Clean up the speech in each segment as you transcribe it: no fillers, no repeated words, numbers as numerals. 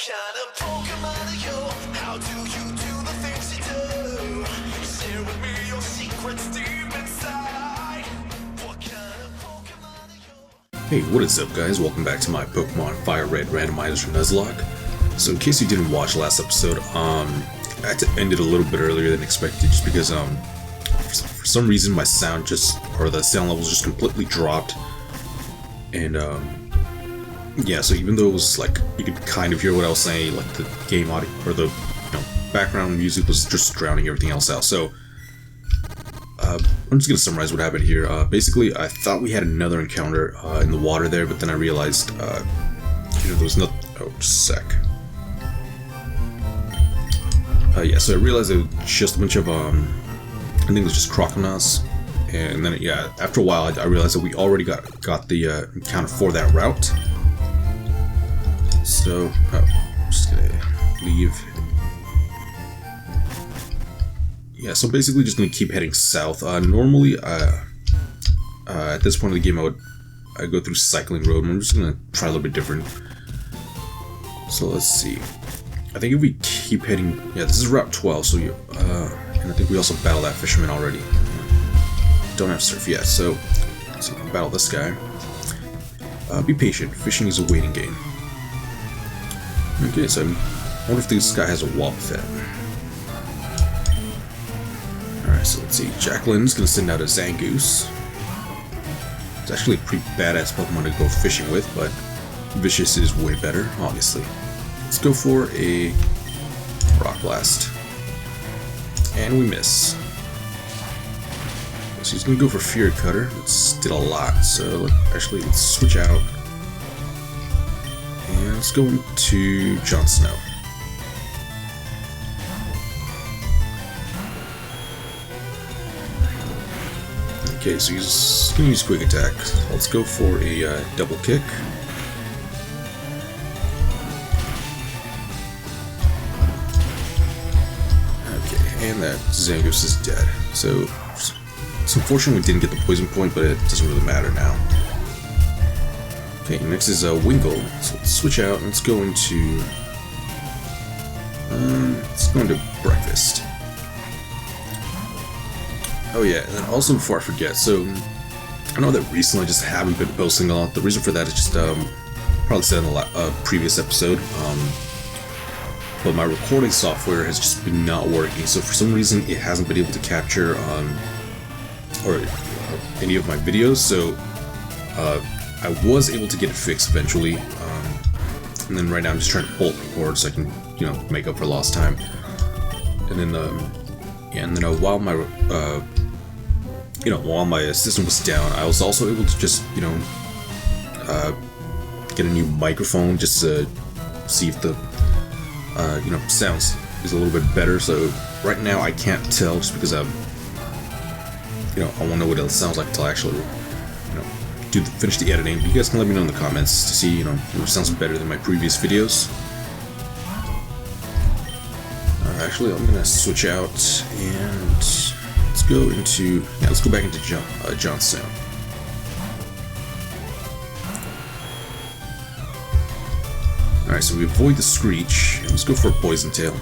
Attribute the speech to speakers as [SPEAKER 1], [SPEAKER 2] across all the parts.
[SPEAKER 1] kind of Pokemon are you? How do you do the things you do? Share with me your secrets deep inside. What kind of Pokemon are you?
[SPEAKER 2] Hey, what is up guys? Welcome back to my Pokemon Fire Red Randomizer Nuzlock. So in case you didn't watch last episode, I had to end it a little bit earlier than expected just because for some reason my sound the sound levels just completely dropped. And yeah, so even though it was like, you could kind of hear what I was saying, like the game audio, or the background music was just drowning everything else out. So, I'm just gonna summarize what happened here. Basically, I thought we had another encounter in the water there, but then I realized, there was nothing. Oh, just a sec. Yeah, so I realized it was just a bunch of, I think it was just crocodiles. And then, yeah, after a while, I realized that we already got the encounter for that route. So, I'm just gonna leave. Yeah, so basically just gonna keep heading south. Normally, at this point of the game, I go through Cycling Road, and I'm just gonna try a little bit different. So let's see. I think if we keep heading, yeah, this is Route 12. So and I think we also battled that fisherman already. Don't have surf yet, so let's see if we can battle this guy. Be patient. Fishing is a waiting game. Okay, so I wonder if this guy has a Wobbuffet. Alright, so let's see. Jacqueline's gonna send out a Zangoose. It's actually a pretty badass Pokemon to go fishing with, but Vicious is way better, obviously. Let's go for a Rock Blast. And we miss. So he's gonna go for Fury Cutter. It's did a lot, so actually let's switch out. And let's go into Jon Snow. Okay, so he's gonna use Quick Attack. Let's go for a double kick. Okay, and that Zangoose is dead. So it's unfortunate we didn't get the poison point, but it doesn't really matter now. Okay, next is Wingull. So let's switch out and let's go into Breakfast. Oh yeah, and then also before I forget, so I know that recently I just haven't been posting a lot. The reason for that is just probably said in the previous episode, but my recording software has just been not working. So for some reason it hasn't been able to capture or any of my videos, so I was able to get it fixed eventually, and then right now I'm just trying to pull it record so I can, make up for lost time. And then, while my system was down, I was also able to just, get a new microphone just to see if the, sounds is a little bit better. So right now I can't tell just because I won't know what it sounds like until I actually, finish the editing. You guys can let me know in the comments to see, if it sounds better than my previous videos. Actually, I'm gonna switch out and let's go back into Jon Snow. All right, so we avoid the Screech. Let's go for a Poison Tail.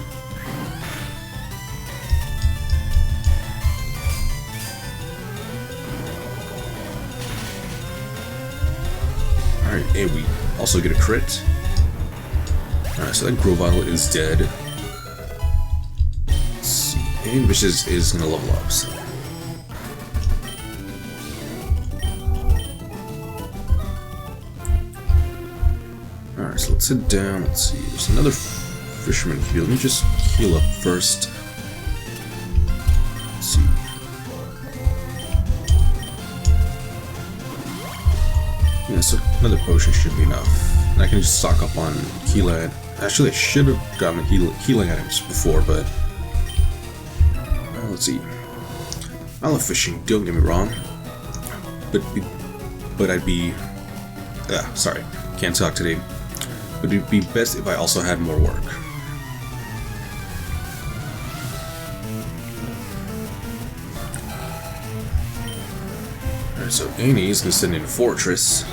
[SPEAKER 2] Alright, and we also get a crit. Alright, so that Grovyle is dead. Let's see. And Vicious is gonna level up, so. Alright, so let's head down. Let's see. There's another fisherman here. Let me just heal up first. Let's see. Yeah, so another potion should be enough. And I can just stock up on healing. Actually, I should have gotten healing items before, but let's see. I love fishing, don't get me wrong. But I'd be sorry, can't talk today. But it'd be best if I also had more work. Alright, so Annie is gonna send in a Fortress.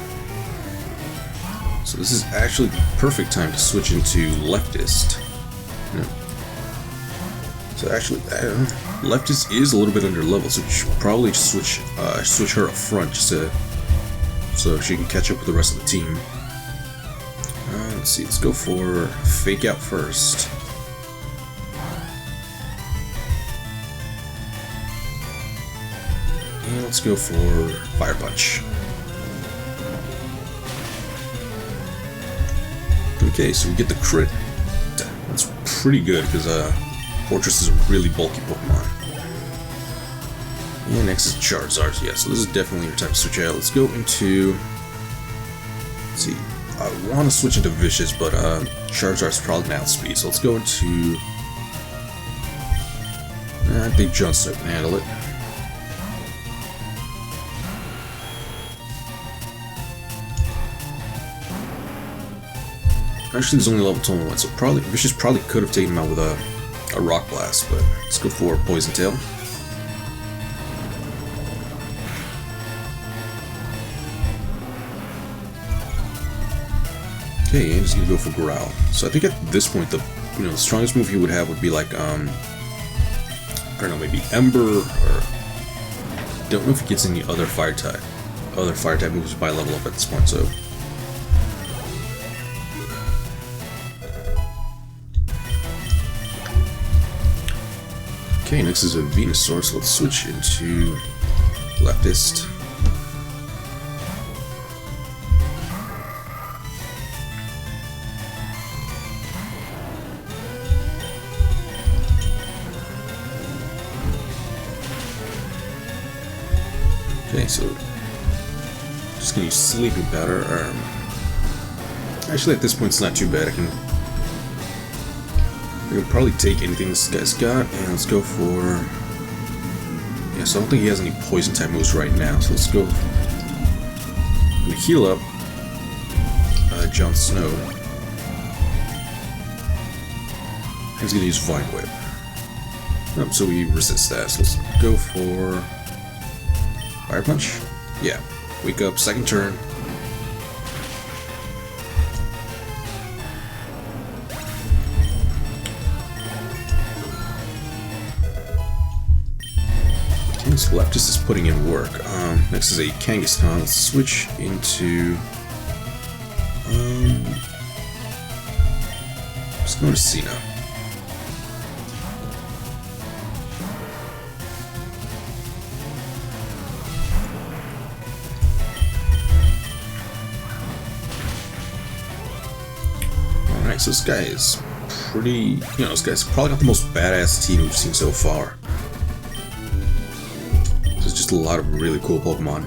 [SPEAKER 2] So this is actually the perfect time to switch into leftist. Yeah. So actually, leftist is a little bit under level, so we should probably just switch her up front just to so she can catch up with the rest of the team. Let's see, let's go for fake out first. And let's go for fire punch. Okay, so we get the crit. That's pretty good because Fortress is a really bulky Pokemon. And next is Charizard. Yeah, so this is definitely your time to switch out. Let's go into. Let's see. I want to switch into Vicious, but Charizard's probably going to outspeed. So let's go into. I think Johnson can handle it. Actually, there's only level 21, so probably Vicious probably could have taken him out with a Rock Blast, but let's go for Poison Tail. Okay, and he's gonna go for Growl. So I think at this point, the strongest move he would have would be like I don't know, maybe Ember, or don't know if he gets any other fire type moves by level up at this point. So. Okay, next is a Venusaur, so let's switch into leftist. Okay, so just gonna use Sleeping Powder. Actually, at this point, it's not too bad. I can probably take anything this guy's got, and let's go for. Yeah, so I don't think he has any poison type moves right now. So let's go. I'm gonna heal up Jon Snow. He's gonna use Vine Whip. Oh, so we resist that. So let's go for Fire Punch. Yeah, wake up, second turn. So leftist is putting in work. Next is a Kangaskhan. Let's switch into. Let's go to Cena. Alright, so this guy is pretty. This guy's probably not the most badass team we've seen so far. A lot of really cool Pokemon.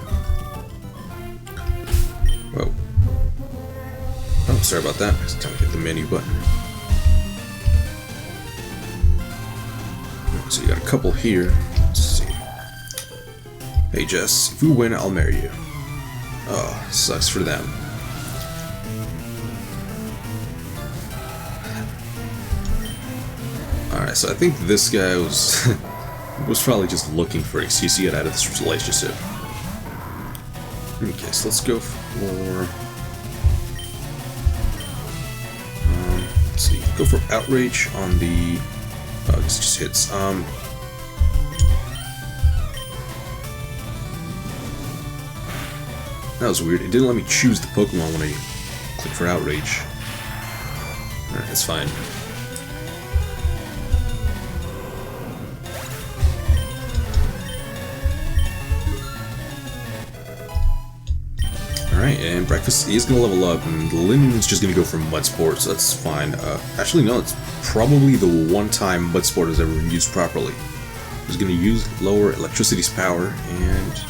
[SPEAKER 2] Whoa. Oh, sorry about that. It's time to hit the menu button. So you got a couple here. Let's see. Hey Jess, if we win, I'll marry you. Oh, sucks for them. Alright, so I think this guy was probably just looking for an excuse to get out of this relationship. Okay, so let's go for. Let's see. Go for Outrage on the. Oh, this just hits. That was weird. It didn't let me choose the Pokemon when I clicked for Outrage. Alright, that's fine. Alright, and Breakfast is going to level up, and Lynn's just going to go for Mud Sport, so that's fine. Actually, no, it's probably the one time Mud Sport has ever been used properly. It's going to lower Electricity's power, and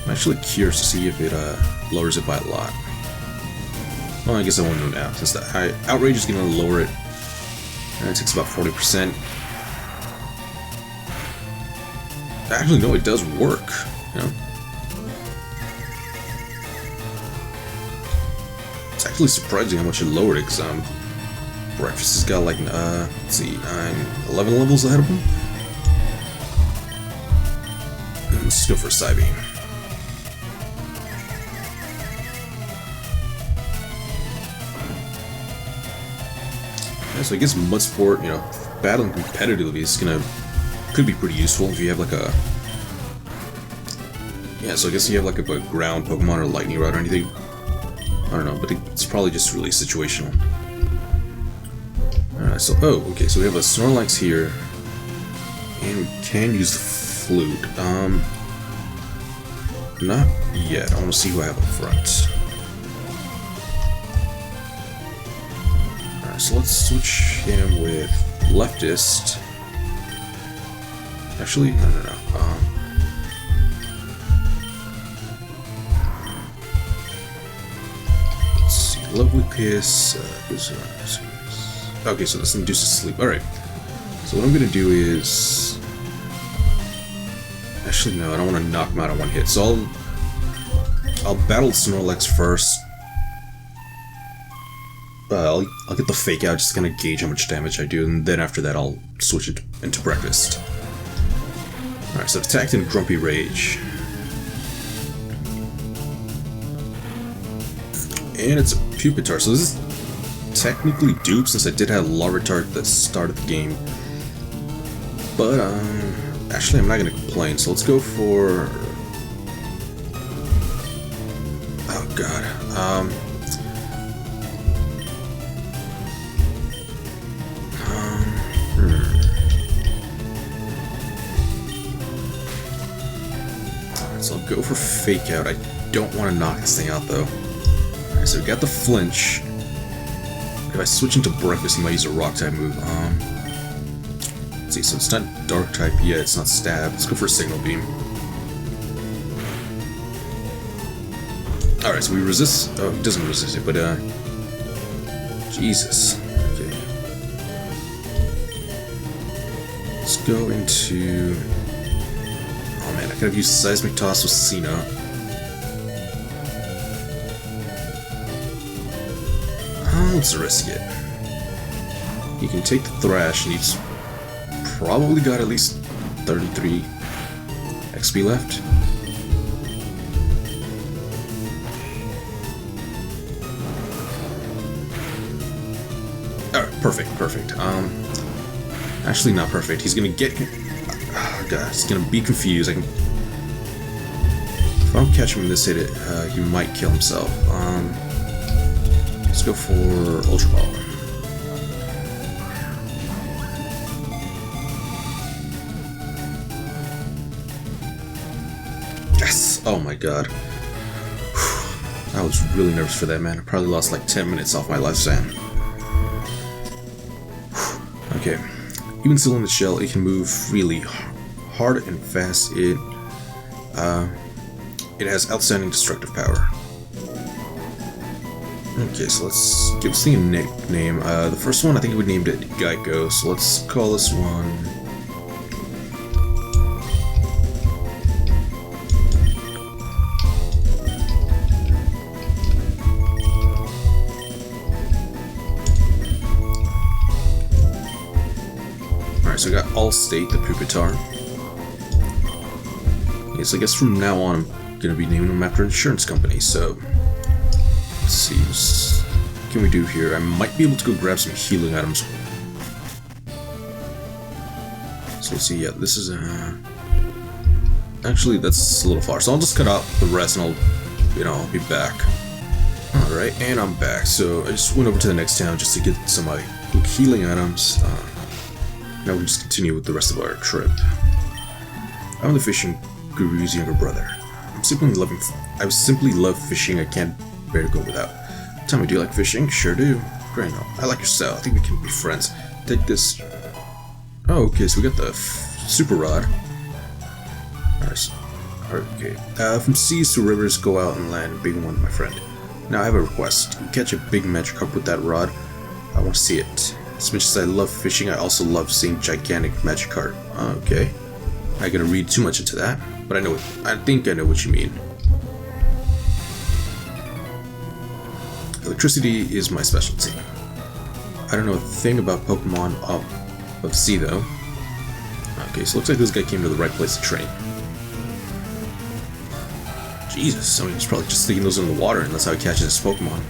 [SPEAKER 2] I'm actually curious to see if it lowers it by a lot. Well, I guess I won't know now, since the Outrage is going to lower it, and it takes about 40%. Actually, no, it does work, It's actually surprising how much it lowered it, because Breakfast has got like, let's see, 11 levels ahead of him. And let's go for a Psybeam. Yeah, so I guess mud sport, you know, battling competitively is could be pretty useful if you have like a. Yeah, so I guess you have like a ground Pokemon or lightning rod or anything. I don't know, but it's probably just really situational. Alright, so okay, so we have a Snorlax here, and we can use the flute. Not yet. I want to see who I have up front. Alright, so let's switch him with Leftist. Actually, no. Let's see. Lovely Kiss. Okay, so this induces sleep. Alright. So what I'm gonna do is. Actually, no, I don't want to knock him out in one hit. So I'll battle Snorlax first. I'll get the fake out, just to kind of gauge how much damage I do, and then after that I'll switch it into breakfast. Alright, so I've attacked in Grumpy Rage. And it's a Pupitar, so this is technically dupe since I did have Larvitar at the start of the game. But, actually I'm not going to complain, so let's go for... Oh god, So I'll go for Fake Out. I don't want to knock this thing out though. Alright, so we got the flinch. If I switch into breakfast, he might use a rock type move. Let's see, so it's not dark type yet, it's not stab. Let's go for a signal beam. Alright, so we resist. Oh, he doesn't resist it, but Jesus. Okay. Let's go into. Oh man, I could have used Seismic Toss with Cena. Let's risk it. He can take the Thrash, and he's probably got at least 33 XP left. Alright, perfect. Actually not perfect. He's gonna get... Oh god, he's gonna be confused. If I don't catch him in this hit, he might kill himself. Let's go for Ultra Ball. Yes! Oh my god. I was really nervous for that, man. I probably lost like 10 minutes off my lifespan. Okay. Even still in the shell, it can move really hard and fast. It has outstanding destructive power. Okay, so let's give this thing a nickname. The first one, I think we named it Geico, so let's call this one... Alright, so I got Allstate, the Pupitar. Okay, so I guess from now on I'm gonna be naming them after insurance companies, so... Let's see, what can we do here? I might be able to go grab some healing items. So let's see, yeah, this is actually, that's a little far, so I'll just cut out the rest and I'll be back. Alright, and I'm back. So I just went over to the next town just to get some quick healing items. Now we just continue with the rest of our trip. I'm the fishing guru's younger brother. I simply love fishing. I can't bear to go without. Tell me, do you like fishing? Sure do. Great, no. I like your style. I think we can be friends. Take this. Oh, okay, so we got the super rod. Alright, okay. From seas to rivers, go out and land a big one, my friend. Now I have a request. You catch a big Magikarp with that rod. I want to see it. As much as I love fishing, I also love seeing gigantic Magikarp. Okay. I gotta read too much into that, but I think I know what you mean. Electricity is my specialty. I don't know a thing about Pokemon of sea though. Okay, so looks like this guy came to the right place to train. Jesus, I mean, he's probably just sticking those in the water and that's how he catches his Pokemon.